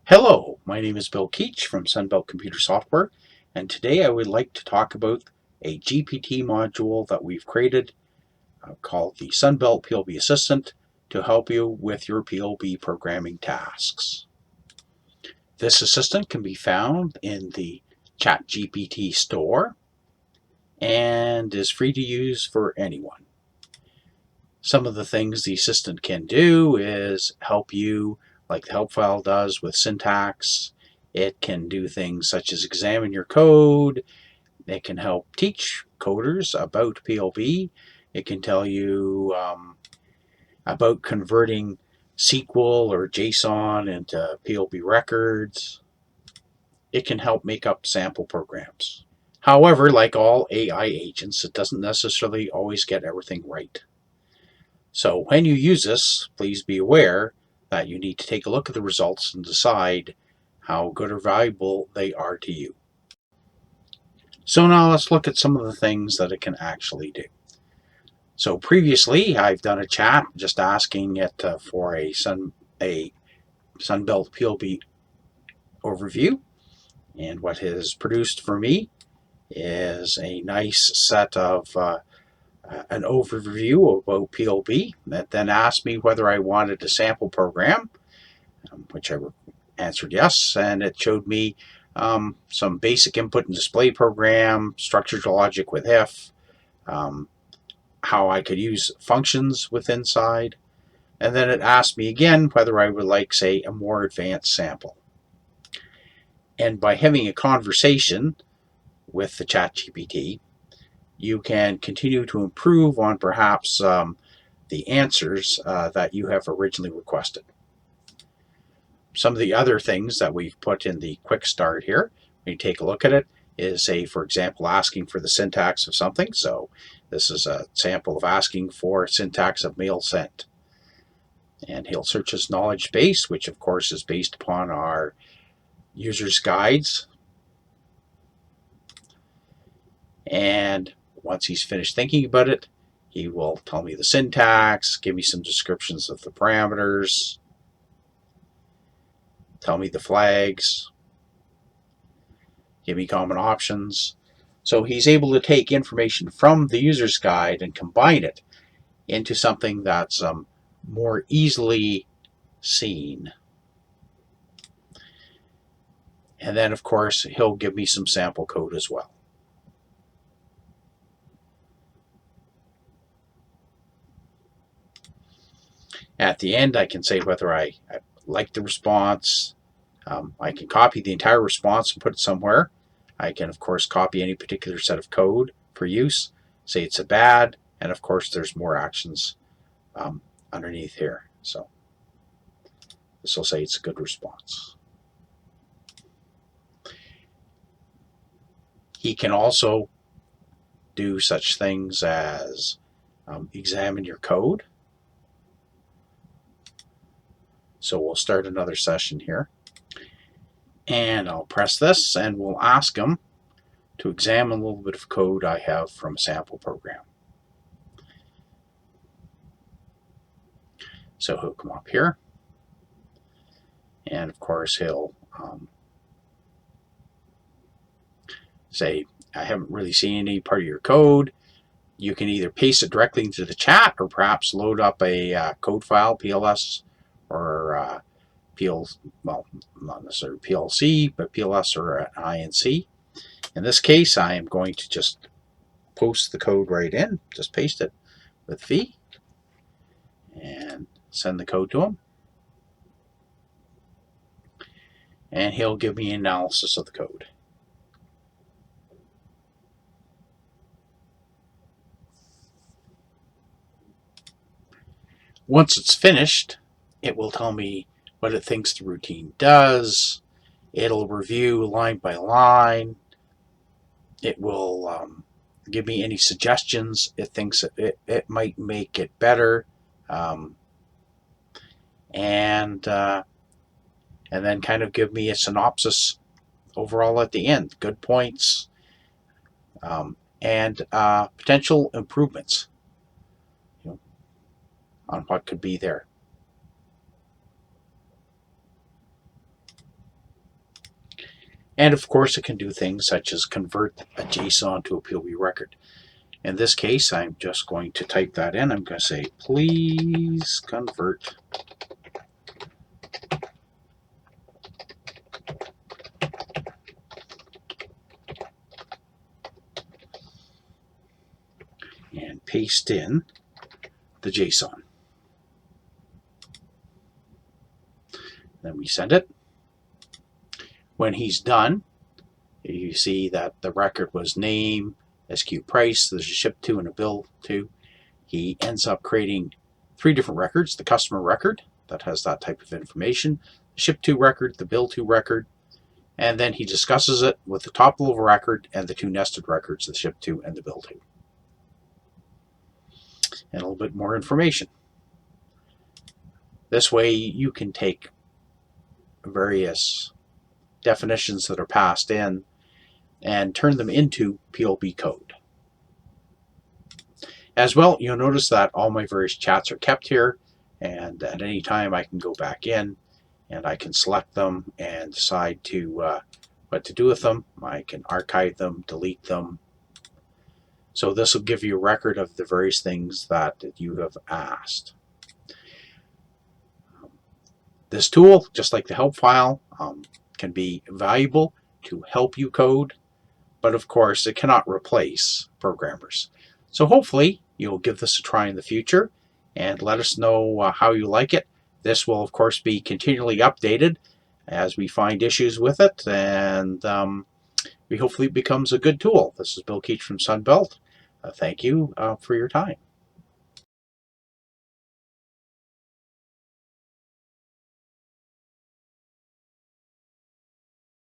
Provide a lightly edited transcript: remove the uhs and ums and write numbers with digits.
Hello, my name is Bill Keach from Sunbelt Computer Software, and today I would like to talk about a GPT module that we've created called the Sunbelt PLB Assistant to help you with your PLB programming tasks. This assistant can be found in the ChatGPT store and is free to use for anyone. Some of the things the assistant can do is help you, like the help file does, with syntax. It can do things such as examine your code. It can help teach coders about PLB. It can tell you about converting SQL or JSON into PLB records. It can help make up sample programs. However, like all AI agents, it doesn't necessarily always get everything right. So when you use this, please be aware that you need to take a look at the results and decide how good or valuable they are to you. So now let's look at some of the things that it can actually do. So previously I've done a chat just asking it for a Sunbelt PLB overview, and what it has produced for me is a nice set of an overview about PLB that then asked me whether I wanted a sample program, which I answered yes, and it showed me some basic input and display program, structured logic with if, how I could use functions with inside, and then it asked me again whether I would like, say, a more advanced sample. And by having a conversation with the ChatGPT, you can continue to improve on perhaps the answers that you have originally requested. Some of the other things that we've put in the quick start here, when you take a look at it, is, say, for example, asking for the syntax of something. So this is a sample of asking for syntax of mail sent. And he'll search his knowledge base, which of course is based upon our user's guides. And once he's finished thinking about it, he will tell me the syntax, give me some descriptions of the parameters, tell me the flags, give me common options. So he's able to take information from the user's guide and combine it into something that's more easily seen. And then, of course, he'll give me some sample code as well. At the end, I can say whether I like the response. I can copy the entire response and put it somewhere. I can, of course, copy any particular set of code for use, say it's a bad, and of course there's more actions underneath here. So this will say it's a good response. He can also do such things as examine your code. So we'll start another session here. And I'll press this and we'll ask him to examine a little bit of code I have from a sample program. So he'll come up here, and of course he'll say, I haven't really seen any part of your code. You can either paste it directly into the chat or perhaps load up a code file, PLS, or well, not necessarily PLC, but PLS or an INC. In this case, I am going to just post the code right in, just paste it with V, and send the code to him. And he'll give me an analysis of the code. Once it's finished, it will tell me what it thinks the routine does. It'll review line by line. It will give me any suggestions it thinks it might make it better. And then kind of give me a synopsis overall at the end. Good points and potential improvements on what could be there. And of course, it can do things such as convert a JSON to a PLB record. In this case, I'm just going to type that in. I'm going to say, please convert and paste in the JSON. Then we send it. When he's done, you see that the record was name, SKU price, there's a ship to and a bill to. He ends up creating 3 different records: the customer record that has that type of information, the ship to record, the bill to record, and then he discusses it with the top level record and the 2 nested records, the ship to and the bill to. And a little bit more information. This way you can take various definitions that are passed in and turn them into PLB code. As well, you'll notice that all my various chats are kept here, and at any time I can go back in and I can select them and decide to what to do with them. I can archive them, delete them. So this will give you a record of the various things that you have asked. This tool, just like the help file, can be valuable to help you code, but of course it cannot replace programmers. So hopefully you'll give this a try in the future and let us know how you like it. This will of course be continually updated as we find issues with it, and hopefully it becomes a good tool. This is Bill Keach from Sunbelt. Thank you for your time.